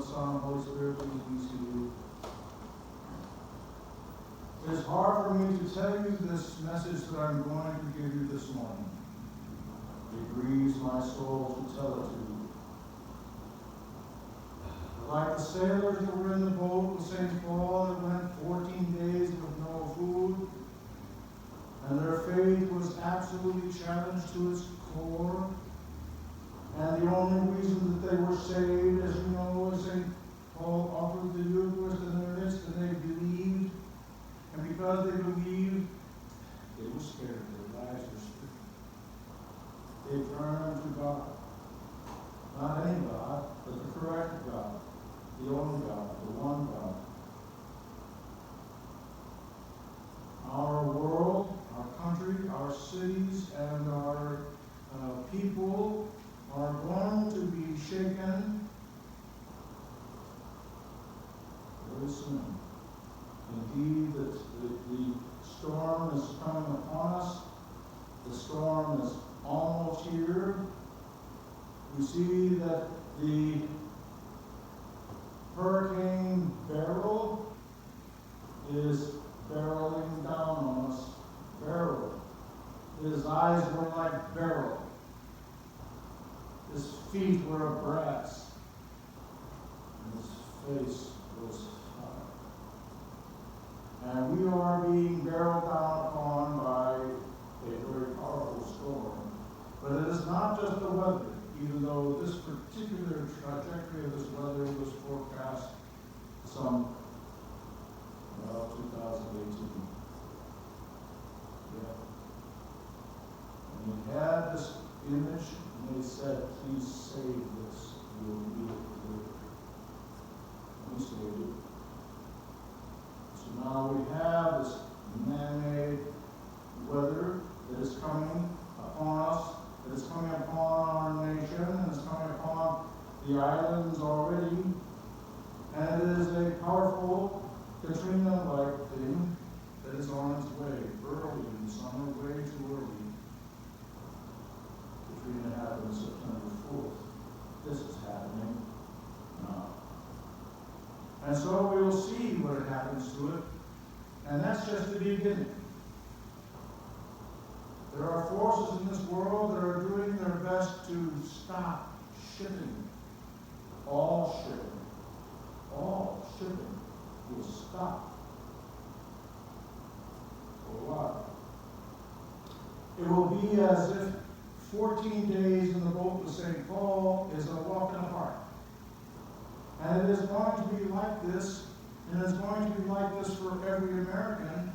Son, Holy Spirit, please be seated. It is hard for me to tell you this message that I'm going to give you this morning. It grieves my soul to tell it to you. Like the sailors that were in the boat with St. Paul that went 14 days with no food, and their faith was absolutely challenged to its core. And the only reason that they were saved, as you know, is St. Paul offered the Eucharist in their midst, and they believed. And because they believed, they were scared. Their lives were scared. They turned to God. Not any God, but the correct God. The only God, the one God. Our world, our country, our cities, and our people are going to be shaken very soon. Indeed, the storm is coming upon us. The storm is almost here. We see that the Hurricane Beryl is barreling down on us. Beryl. His eyes were like beryl. His feet were of brass. And his face was fire. And we are being barreled down upon by a very powerful storm. But it is not just the weather, even though this particular trajectory of this weather was forecast some, 2018. Yeah. And we had this image, and they said, please save this. You will need it later. And we saved it. So now we have this man-made weather that is coming upon us, that is coming upon our nation, and is coming upon the islands already. And it is a powerful Katrina-like thing that is on its way early in the summer, way too early. Katrina happened September 4th. This is happening now. And so we'll see what happens to it. And that's just the beginning. There are forces in this world that are doing their best to stop shipping. All shipping will stop. For a while. It will be as if 14 days in the boat with St. Paul is a walk in the park. And it is going to be like this, and it's going to be like this for every American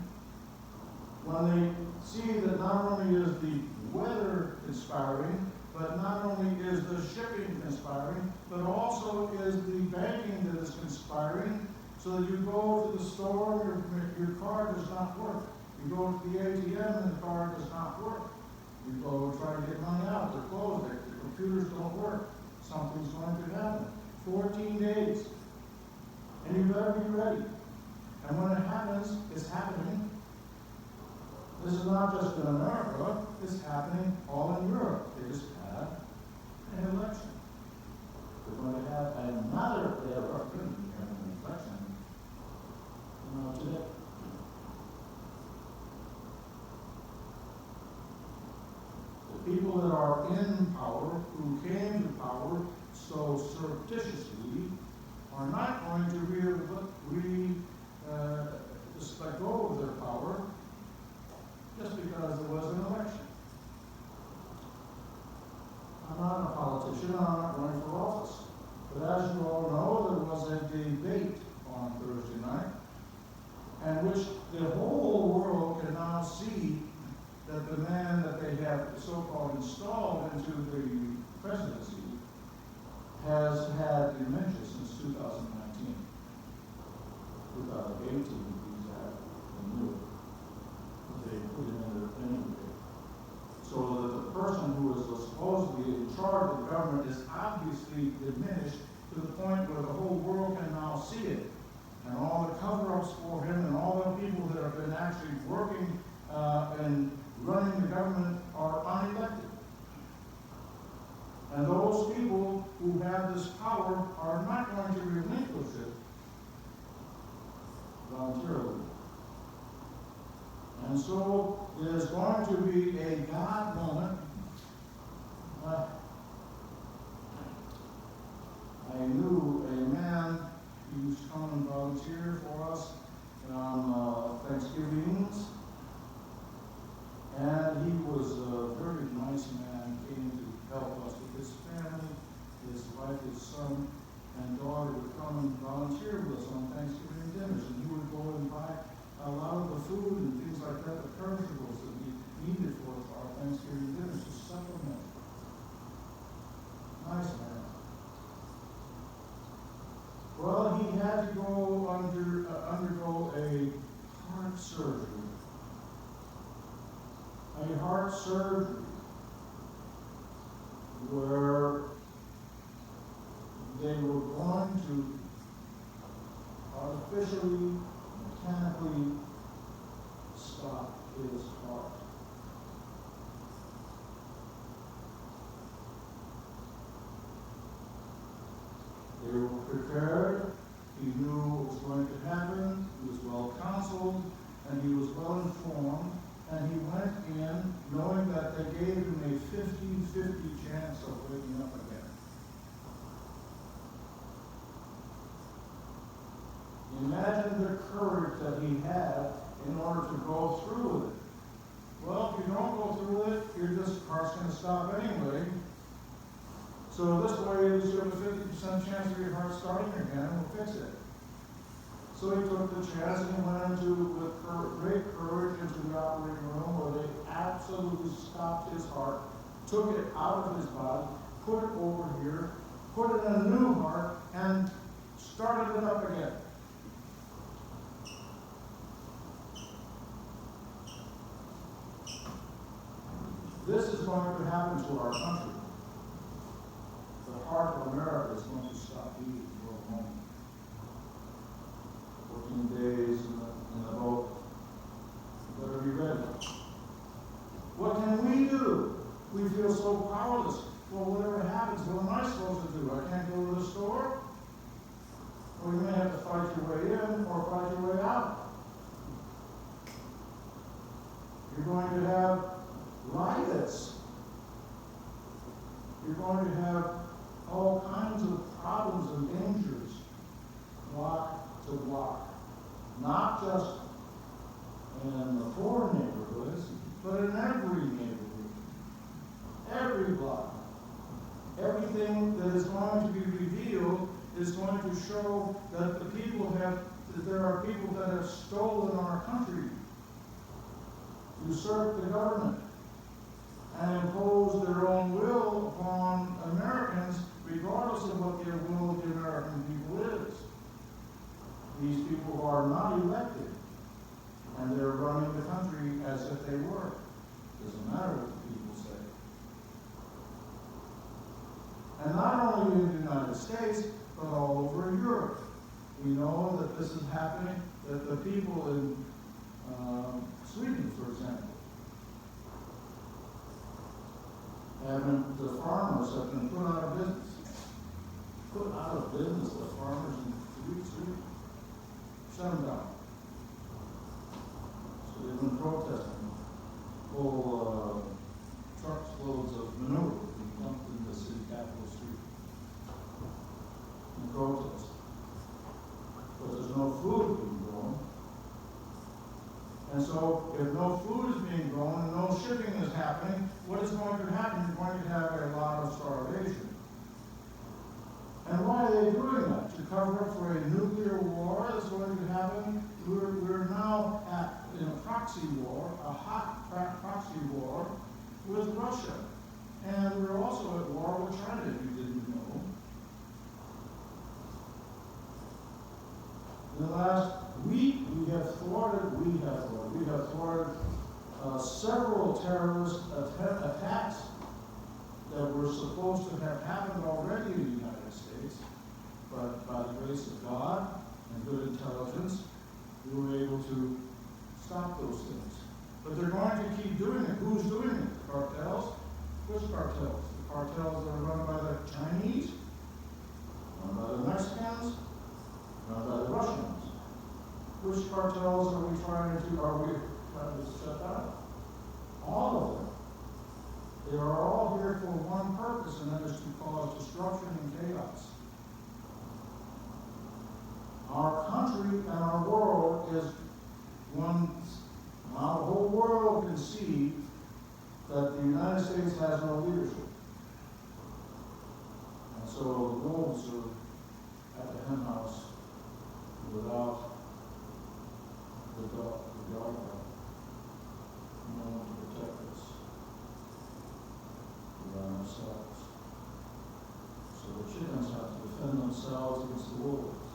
when they see that not only is the weather conspiring, but not only is the shipping conspiring, but also is the banking that is conspiring, so that you go to the store, your card does not work. You go to the ATM and the card does not work. You go try to get money out, they're closed, the computers don't work. Something's going to happen. 14 days. And you better be ready. And when it happens, it's happening. This is not just in America, it's happening all in Europe. They just had an election. We're going to have another era of an election today. The people that are in power, who came to power so surreptitiously, are not going to just let go of their power just because there was an election. I'm not a politician, I'm not running for office. But as you all know, there was a debate on Thursday night, in which the whole world can now see that the man that they have so-called installed into the presidency has had dementia since 2019. 2018, he's had a new. They put him in there anyway. So that the person who is supposedly in charge of the government is obviously diminished to the point where the whole world can now see it. And all the cover-ups for him and all the people that have been actually working and running the government are unelected. And those people who have this power are not going to relinquish it voluntarily. And so there's going to be a God moment. I knew a man who used to come and volunteer for us on Thanksgivings, and he was a very nice man, came to help us with his family, his wife, his son, and daughter would come and volunteer with us on Thanksgiving dinners, and he would go and buy a lot of the food and things like that, the perishables that we needed for our Thanksgiving dinners to supplement. Nice man. Well, he had to go undergo a heart surgery. A heart surgery where they were going to artificially, mechanically stop his heart. They were prepared. He knew what was going to happen. He was well counseled, and he was well informed. And he went in knowing that they gave him a 50-50 chance of waking up again. Imagine the courage that he had in order to go through with it. Well, if you don't go through with it, heart's going to stop anyway. So this way, at least you have a 50% chance of your heart starting again, and we'll fix it. So he took the chance and he went with great courage into the operating room where they absolutely stopped his heart, took it out of his body, put it over here, put it in a new heart, and started it up again. This is going to happen to our country. The heart of America is going to stop beating for a moment. 14 days in the boat. You better be ready. What can we do? We feel so powerless. Well, whatever happens, what am I supposed to do? I can't go to the store? Well, you may have to fight your way in or fight your way out. You're going to have riots. You're going to have all kinds of problems and dangers, block to block. Not just in the poor neighborhoods, but in every neighborhood, every block. Everything that is going to be revealed is going to show that there are people that have stolen our country, usurped the government, and imposed their own will upon Americans, regardless of what the will of the American people is. These people are not elected, and they're running the country as if they were. Doesn't matter what the people say. And not only in the United States, but all over Europe. We know that this is happening, that the people in Sweden, for example, the farmers have been put out of business. Put out of business, the farmers in Sweden. Shut them down. So they've been protesting. Whole trucks loads of manure being dumped in the city capital street in protest. But there's no food being grown. And so if no food is being grown and no shipping is happening, what is going to happen? You're going to have a lot of starvation. And why are they doing that? To cover up for a nuclear war that's going to happen? We're now in a proxy war, a hot proxy war with Russia. And we're also at war with China, if you didn't know. In the last week, we have thwarted several terrorist attacks that were supposed to have happened already in the United States, but by the grace of God and good intelligence, we were able to stop those things. But they're going to keep doing it. Who's doing it? The cartels? Which cartels? The cartels that are run by the Chinese? Run by the Mexicans? trying to shut down? All of them. They are all here for one purpose, and that is to cause destruction and chaos. Our country and our world is one. Now the whole world can see that the United States has no leadership. And so the wolves are at the hen house without the guard, no one to protect us. We are ourselves. So the chickens have to defend themselves against the wolves.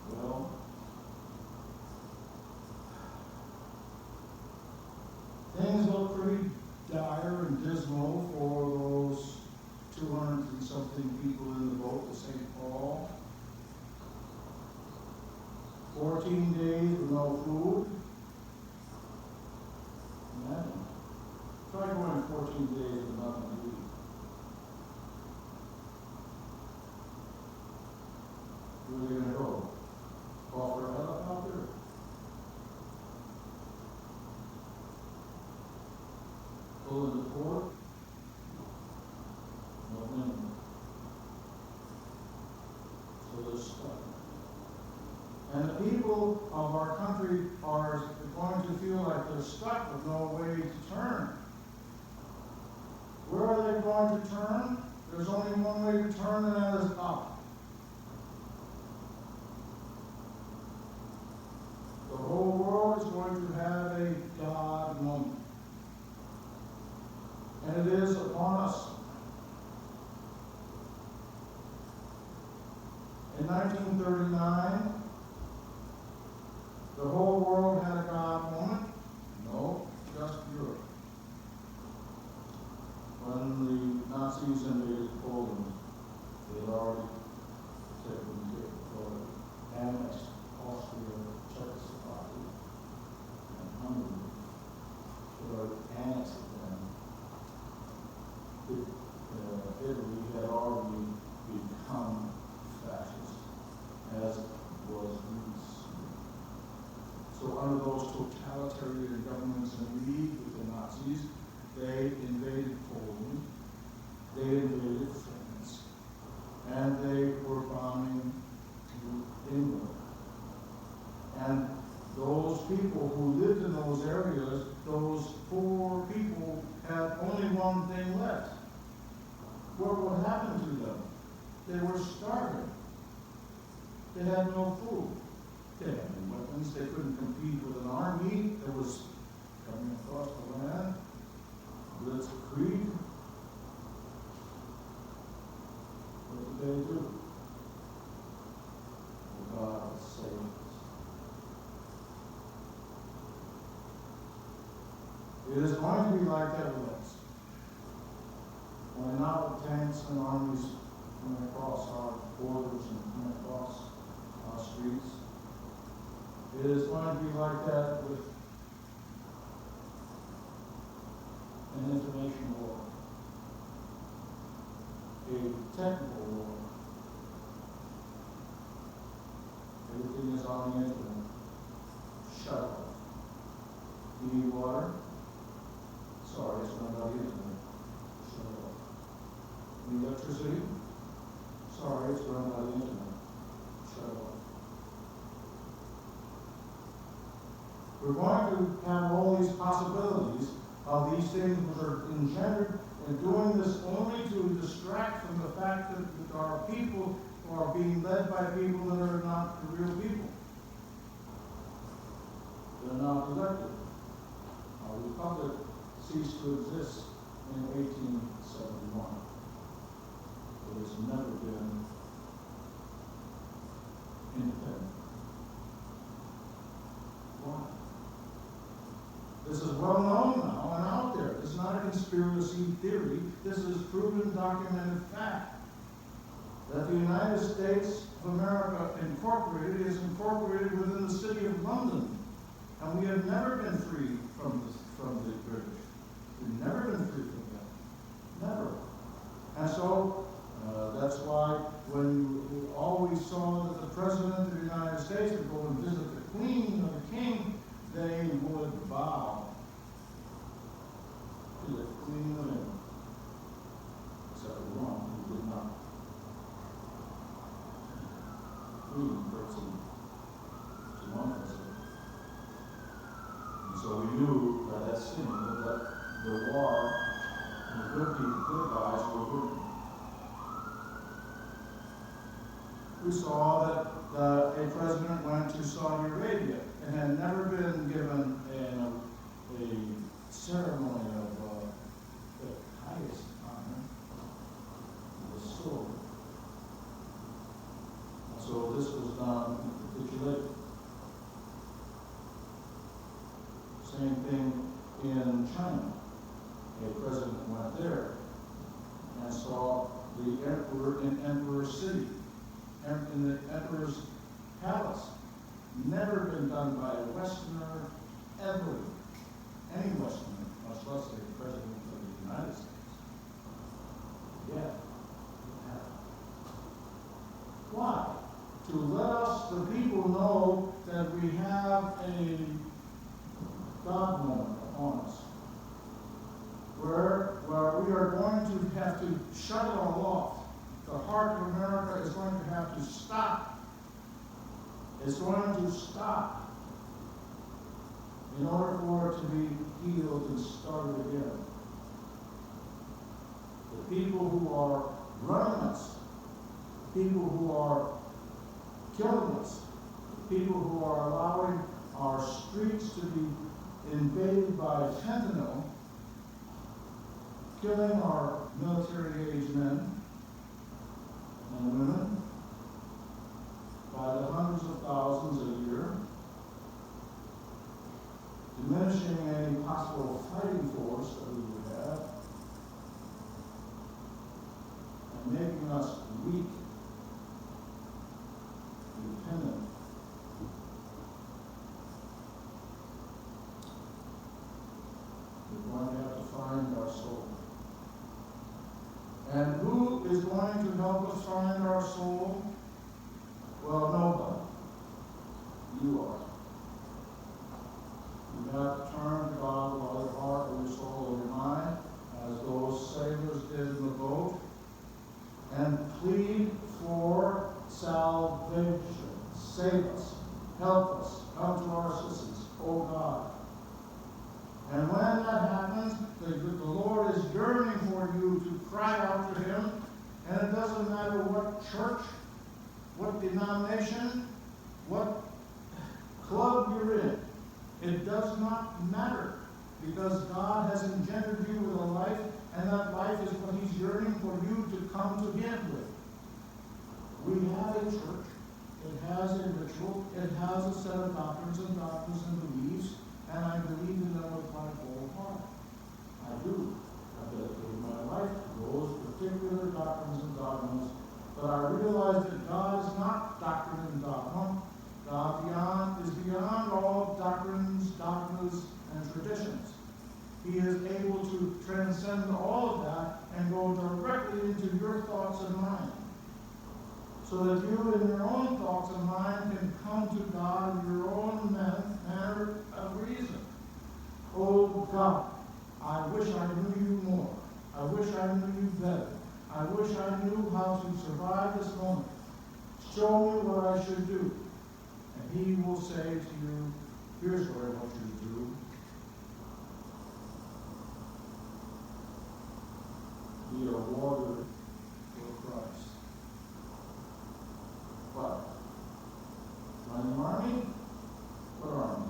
Well, things look pretty dire and dismal for those 200 and something people in the boat to St. Paul. 14 days with no food. Imagine. Try going 14 days with nothing to eat. Where are they going to go? Call for a helicopter? Pull into port? No wind. So they're stuck. And the people of our country are going to feel like they're stuck with no way to turn. Where are they going to turn? There's only one way to turn, and that is up. The whole world is going to have a God moment. And it is upon us. In 1939, the whole world had a God moment. No, just Europe. When the Nazis invaded Poland, they had already taken or annexed Austria, Czechoslovakia, and Hungary. They had annexed them. Italy had already become fascist, as was Greece. So under those totalitarian governments in league with the Nazis, they invaded Poland, they invaded France, and they were bombing England. And those people who lived in those areas, those poor people, had only one thing left. What would happen to them? They were starving. They had no food. They had no weapons. They couldn't compete with an army that was coming across the land. Blitzkrieg. What did they do? Well, God saved us. It is going to be like that with us. When not with tanks and armies coming across our borders and coming across our streets. It is going to be like that with an information war, a technical war. Everything is on the internet. Shut off. You need water? Sorry, it's run by the internet. Shut off. Need electricity? Sorry, it's run by the internet. Shut off. We're going to have all these possibilities of these things which are engendered, and doing this only to distract from the fact that our people are being led by people that are not the real people. They're not elected. Our republic ceased to exist in 1871. It has never been independent. Why? This is well known now and out there. This is not a conspiracy theory. This is proven, documented fact. That the United States of America Incorporated is incorporated within the city of London. And we have never been free from the British. We've never been free from them. Never. And so That's why when you always saw that the President of the United States would go and visit the Queen or the King, they would bow to the Queen of England. Except for one who did not. Queen person to one president. And so we knew by that scene that the war and the good people, good guys were winning. We saw that a president went to Saudi Arabia and had never been given a ceremony of the highest honor, the sword. And so this was done in capitulation. Same thing in China. A president went there and saw the emperor in Emperor's City, in the emperor's palace. Never been done by a Westerner ever. Any Westerner, much less a president of the United States. Yet, it happened. Why? To let us, the people, know that we have a God moment upon us. Where we are going to have to shut it all off. The heart of America is going to have to stop. It's going to stop in order for it to be healed and started again. The people who are running us, the people who are killing us, the people who are allowing our streets to be invaded by fentanyl, killing our military-age men and women by the hundreds of thousands a year, diminishing any possible fighting force that we would have, and making us weak, dependent. We're going to have to find our soul. And who is going to help us find our soul? Well, nobody. You are. You have to turn to God with all your heart, with your soul, and your mind, as those sailors did in the boat, and plead for salvation. Save us. Help us. Come to our assistance, O God. And when that happens, the Lord is yearning for you to cry out to Him. And it doesn't matter what church, what denomination, what club you're in. It does not matter. Because God has engendered you with a life, and that life is what He's yearning for you to come to Him with. We have a church. It has a ritual. It has a set of doctrines and beliefs. And I believe in them with my whole heart. I do. I dedicate my life to those particular doctrines and dogmas. But I realize that God is not doctrine and dogma. God is beyond all doctrines, dogmas, and traditions. He is able to transcend all of that and go directly into your thoughts and mind. So that you, in your own thoughts and mind, can come to God in your own manner of reason. Oh God, I wish I knew you more. I wish I knew you better. I wish I knew how to survive this moment. Show me what I should do. And He will say to you, here's what I want you to do. Be a warrior for Christ. What? Join the army? What army?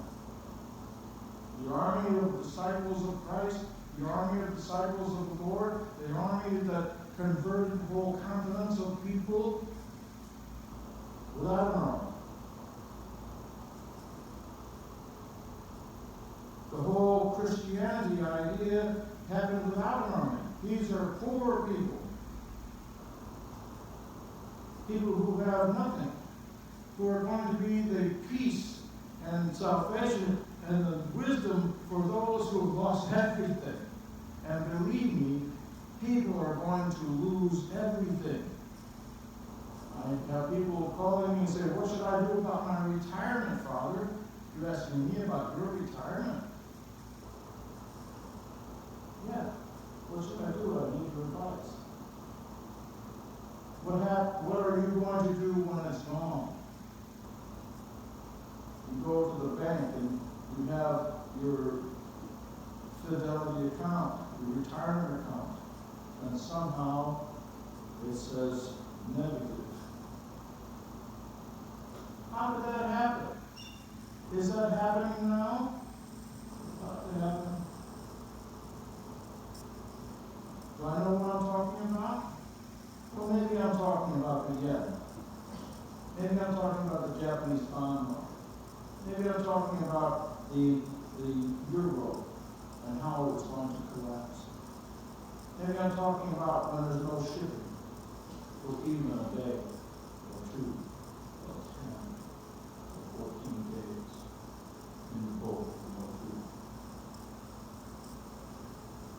The army of disciples of Christ, the army of disciples of the Lord, the army that converted whole continents of people without an army. The whole Christianity idea happened without an army. These are poor people. People who have nothing, who are going to be the peace and salvation and the wisdom for those who have lost everything. And believe me, people are going to lose everything I have people calling me and say, what should I do about my retirement, Father? You're asking me about your retirement? Yeah. What should I do? I need your advice. What are you going to do when it's gone? You go to the bank and you have your fidelity account, your retirement account, and somehow it says negative. How did that happen? Is that happening now? Not to happen. Do I know what I'm talking about? Well, maybe I'm talking about the yen. Maybe I'm talking about the Japanese bond market. Maybe I'm talking about the euro and how it's going to collapse. Maybe I'm talking about when there's no shipping for even a day or two or 10 or 14 days in the boat with no food.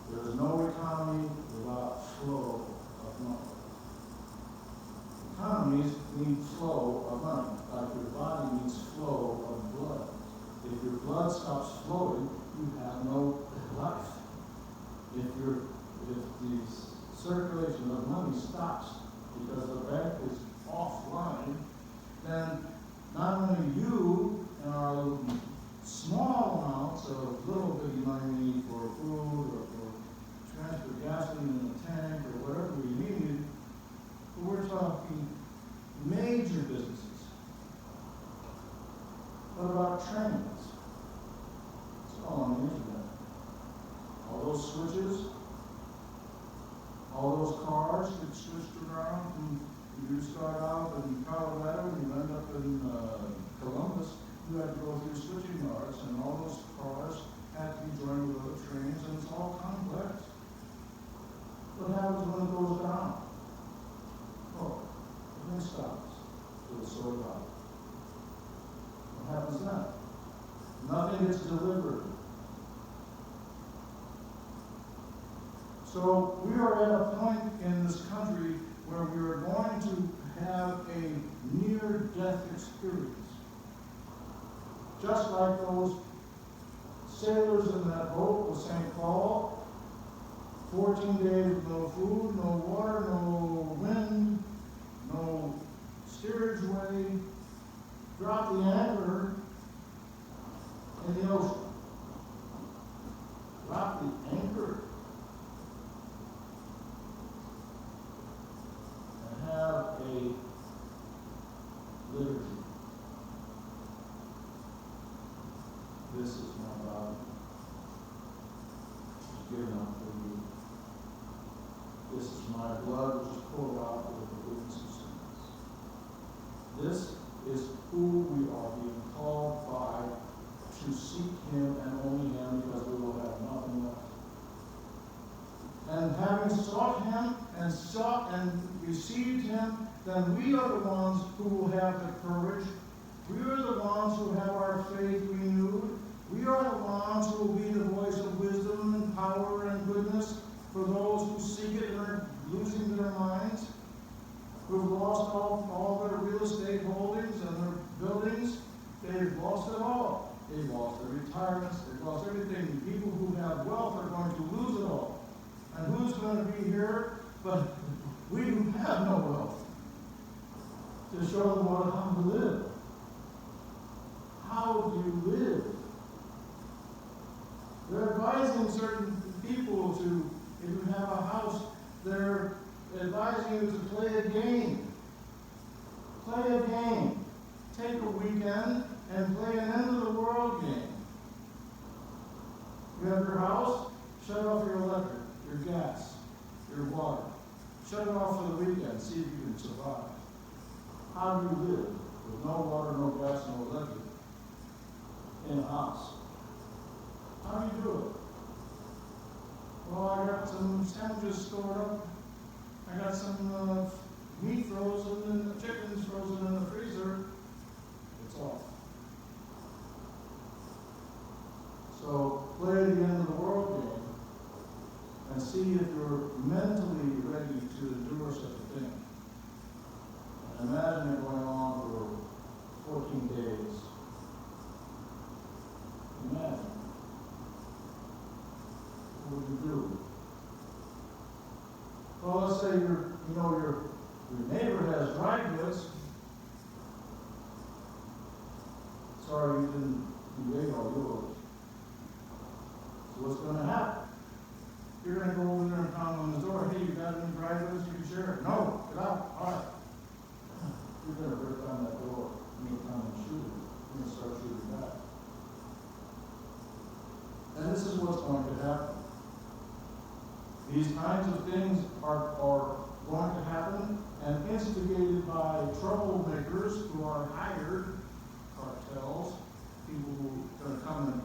There is no economy without flow of money. Economies need flow of money, like your body needs flow of blood. If your blood stops flowing, you have no life. If the circulation of money stops because the bank is offline, then not only you and our small amounts of little bitty money we need for food or for transfer gasoline in the tank or whatever we need, but we're talking major businesses. What about trains? It's all on the internet. All those switches, all those cars get switched around, and you start out in Colorado and you end up in Columbus. You have to go through switching yards, and all those cars have to be joined with other trains, and it's all complex. What happens when it goes down? Oh, it then stops. It will sort out. What happens then? Nothing gets delivered. So we are at a point in this country where we are going to have a near-death experience. Just like those sailors in that boat with St. Paul, 14 days with no food, no water, no wind, no steerage way, drop the anchor in the ocean. Drop the anchor and have a liturgy. This is my body, which is given up for you. This is my blood, which is poured out for the forgiveness of sins. This is who we are being called by to seek Him and only Him, because we will have nothing left. And having sought Him and received Him, then we are the ones who will have the courage. We are the ones who have our faith renewed. We are the ones who will be the voice of wisdom and power and goodness for those who seek it and are losing their minds, who have lost all their real estate holdings and their buildings. They've lost it all. They've lost their retirements. They've lost everything. The people who have wealth are going to lose it all. And who's going to be here but we who have no wealth to show them how to live? How do you live? They're advising certain people to, if you have a house, they're advising you to play a game. Play a game. Take a weekend and play an end-of-the-world game. You have your house, shut off your electric, your gas, your water. Shut it off for the weekend, see if you can survive. How do you live with no water, no gas, no electric in a house? How do you do it? Well, I got some sandwiches stored up. I got some meat frozen and chickens frozen in the freezer. It's off. So play the end of the world game and see if you're mentally ready to endure such a thing. And imagine say your neighbor has dry goods. Sorry, you ate all yours. So what's going to happen? You're going to go over there and pound on the door. Hey, you got any dry goods you can share? No, get out. All right. You're going to break down that door. You're going to come and shoot it. You're going to start shooting back. And this is what's going to happen. These kinds of things are going to happen and instigated by troublemakers who are hired, cartels, people who are going to come and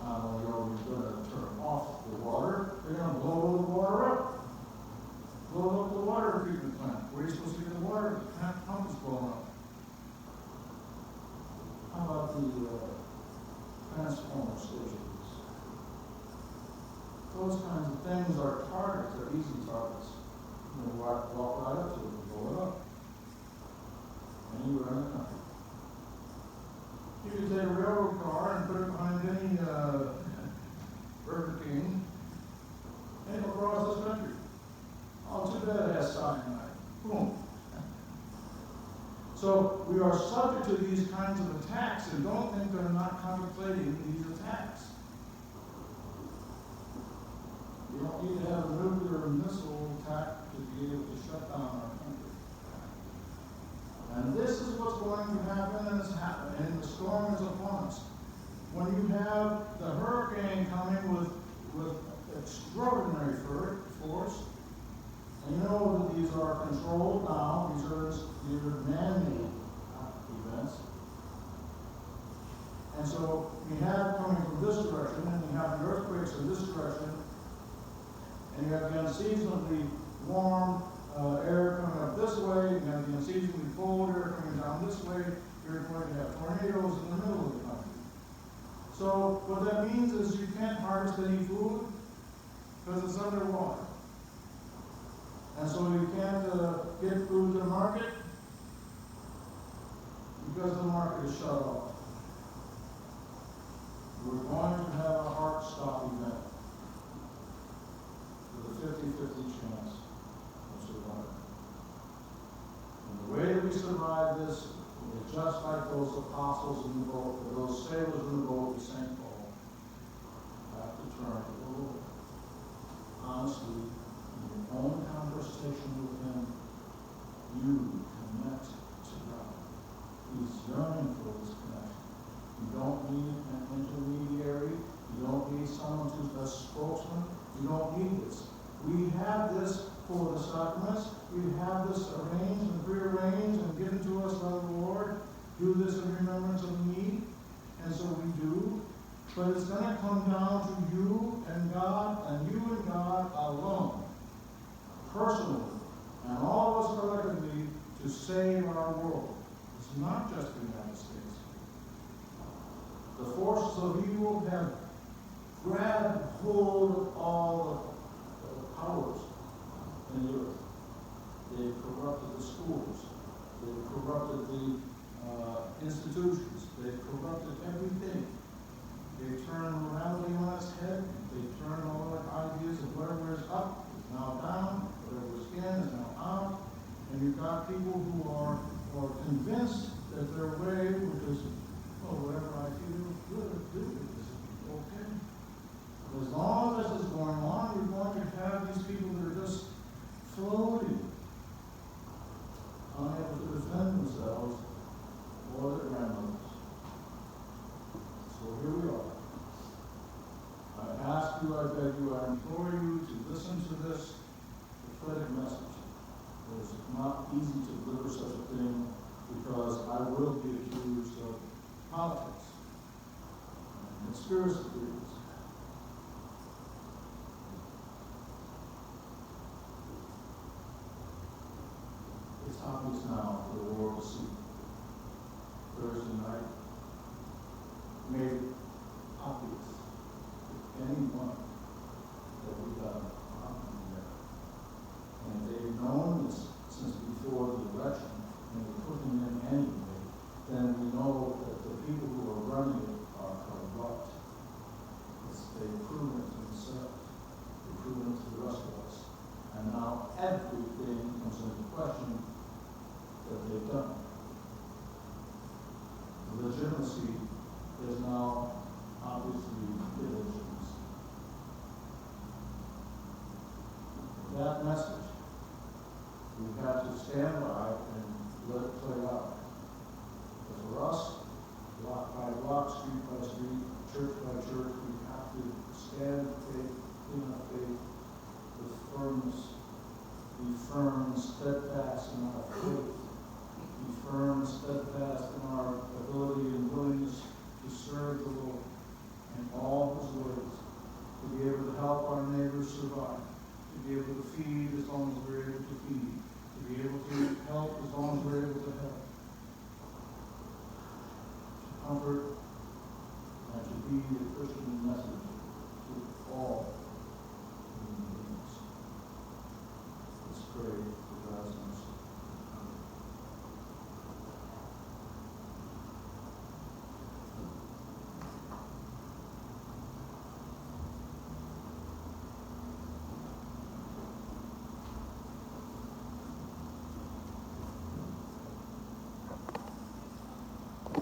not only are we going to turn off the water, they're going to blow the water up. Blow up the water treatment plant. Where are you supposed to get the water? The pump is blowing up. How about the transformer stations? Those kinds of things are targets, they're easy targets. You know, walk right up to it and blow it up. Anywhere in the country. You can take a railroad car and put it behind any Burger King and it'll cross this country. Oh, too bad it has cyanide. Boom. So we are subject to these kinds of attacks, and don't think they're not contemplating these attacks. You don't need to have a nuclear missile attack to be able to shut down our country. And this is what's going to happen, and it's happening, and the storm is upon us. When you have the hurricane coming with extraordinary force, and you know that these are controlled now, these are man-made events. And so you have coming from this direction, and you have the earthquakes in this direction, and you have the unseasonably warm air coming up this way, you have the unseasonably cold air coming down this way, you're going to have tornadoes in the middle of the country. So what that means is you can't harvest any food because it's underwater. And so you can't get food to the market because the market is shut off. We're going to have a heart stop event with a 50-50 chance of survival. And the way that we survive this is just like those apostles in the boat, or those sailors in the boat with St. Paul. Have to turn to the Lord. Honestly, in your own conversation with Him, you connect to God. He's yearning for this connection. You don't need an intermediary. You don't need someone who's a spokesman. You don't need this. We have this for the sacraments. We have this arranged and prearranged and given to us by the Lord. Do this in remembrance of me. And so we do. But it's going to come down to you and God, and you and God alone, personally, and all of us collectively, to save our world. It's not just the United States. The forces of evil have grabbed hold of all the powers in the earth. They've corrupted the schools. They've corrupted the institutions. They've corrupted everything. They've turned morality on its head. They've turned all the ideas of whatever is up is now down, whatever is in is now out. And you've got people who are convinced that their way, which is, well, whatever I feel good, do is okay. But as long as this is going on, you're going to have these people that are just floating, unable to defend themselves or their grandmothers. So here we are. I ask you, I beg you, I implore you to listen to this prophetic message. It is not easy to deliver such a thing because I will be accused of politics and conspiracy theories. It's obvious now for the world to see. Thursday night made it obvious to anyone that we got a problem there. And if they've known this since before the election, and we put them in anyway, then we know that the people who are running it are corrupt. They've proven it to themselves. They've proven it to the rest of us. And now question that they've done. The legitimacy is now obviously illegitimacy. That message, we have to stand by and let it play out. But for us, block by block, street by street, church by church, we have to stand faith, in our faith, with firmness, be firm and steadfast in our faith, be firm and steadfast in our ability and willingness to serve the Lord in all His ways, to be able to help our neighbors survive, to be able to feed as long as we're able to feed, to be able to help as long as we're able to help, to comfort, and to be